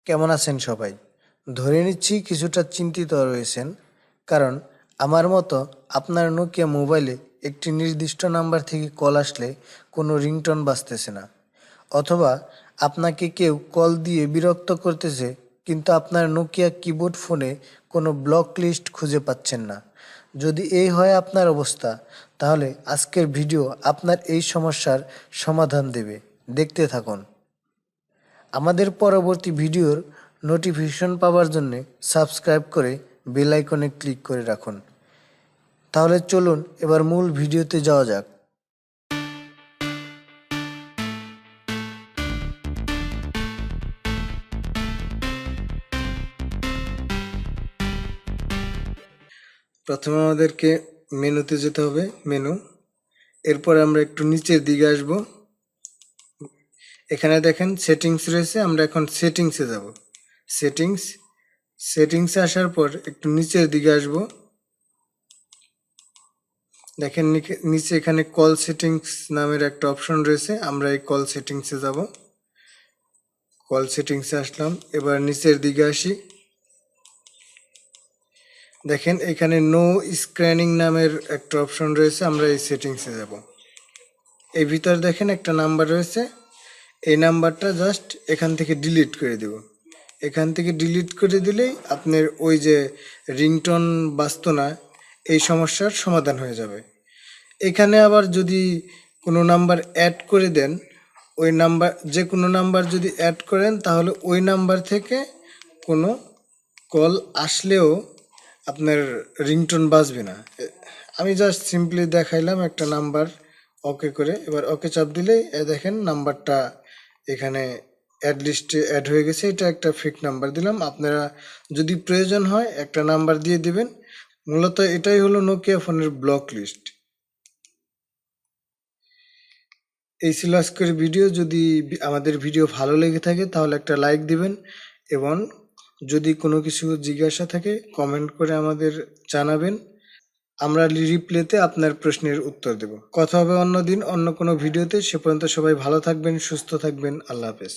কেমন আছেন সবাই? ধরে নিচ্ছি কিছুটা চিন্তিত রয়েছেন, কারণ আমার মতো আপনার নোকিয়া মোবাইলে একটি নির্দিষ্ট নাম্বার থেকে কল আসলে কোনো রিংটোন বাজতেছে না, অথবা আপনাকে কেউ কল দিয়ে বিরক্ত করতেছে, কিন্তু আপনার নোকিয়া কিবোর্ড ফোনে কোনো ব্লক লিস্ট খুঁজে পাচ্ছেন না। যদি এই হয় আপনার অবস্থা, তাহলে আজকের ভিডিও আপনার এই সমস্যার সমাধান দেবে। দেখতে থাকুন। আমাদের পরবর্তী ভিডিওর নোটিফিকেশন পাওয়ার জন্য সাবস্ক্রাইব করে বেল আইকনে ক্লিক করে রাখুন। তাহলে চলুন এবার মূল ভিডিওতে যাওয়া যাক। প্রথমে আমাদেরকে মেনুতে যেতে হবে, মেনু। এরপর আমরা একটু নিচের দিকে আসব। এখানে দেখেন সেটিংস রয়েছে, আমরা এখন সেটিংসে যাব। সেটিংসে আসার পর একটু নিচের দিকে আসব। দেখেন নিচে এখানে কল সেটিংস নামের একটা অপশন রয়েছে, আমরা এই কল সেটিংসে যাব। কল সেটিংসে আসলাম, এবার নিচের দিকে আসি। দেখেন এখানে নো স্ক্যানিং নামের একটা অপশন রয়েছে, আমরা এই সেটিংসে যাব। এই ভিতর দেখেন একটা নাম্বার রয়েছে, এই নাম্বারটা জাস্ট এখান থেকে ডিলিট করে দেব। এখান থেকে ডিলিট করে দিলেই আপনার ওই যে রিংটোন বাজতো না, এই সমস্যার সমাধান হয়ে যাবে। এখানে আবার যদি কোনো নাম্বার অ্যাড করে দেন, ওই নাম্বার যে কোনো নাম্বার যদি অ্যাড করেন, তাহলে ওই নাম্বার থেকে কোনো কল আসলেও আপনার রিংটোন বাজবে না। আমি জাস্ট সিম্পলি দেখাইলাম একটা নাম্বার ওকে করে, এবার ওকে চাপ দিলেই দেখেন নাম্বারটা এখানে অ্যাড লিস্টে অ্যাড হয়ে গেছে। এটা একটা ফেক নাম্বার দিলাম, আপনারা যদি প্রয়োজন হয় একটা নাম্বার দিয়ে দিবেন। মূলত এটাই হলো নোকিয়া ফোনের ব্লক লিস্ট। এই ছিল আজকের ভিডিও। যদি আমাদের ভিডিও ভালো লেগে থাকে তাহলে একটা লাইক দিবেন, এবং যদি কোনো কিছু জিজ্ঞাসা থাকে কমেন্ট করে আমাদের জানাবেন। আমরা রিপ্লেতে আপনার প্রশ্নের উত্তর দেব। কথা হবে অন্য দিন অন্য কোনো ভিডিওতে। সে পর্যন্ত সবাই ভালো থাকবেন, সুস্থ থাকবেন। আল্লাহ হাফেজ।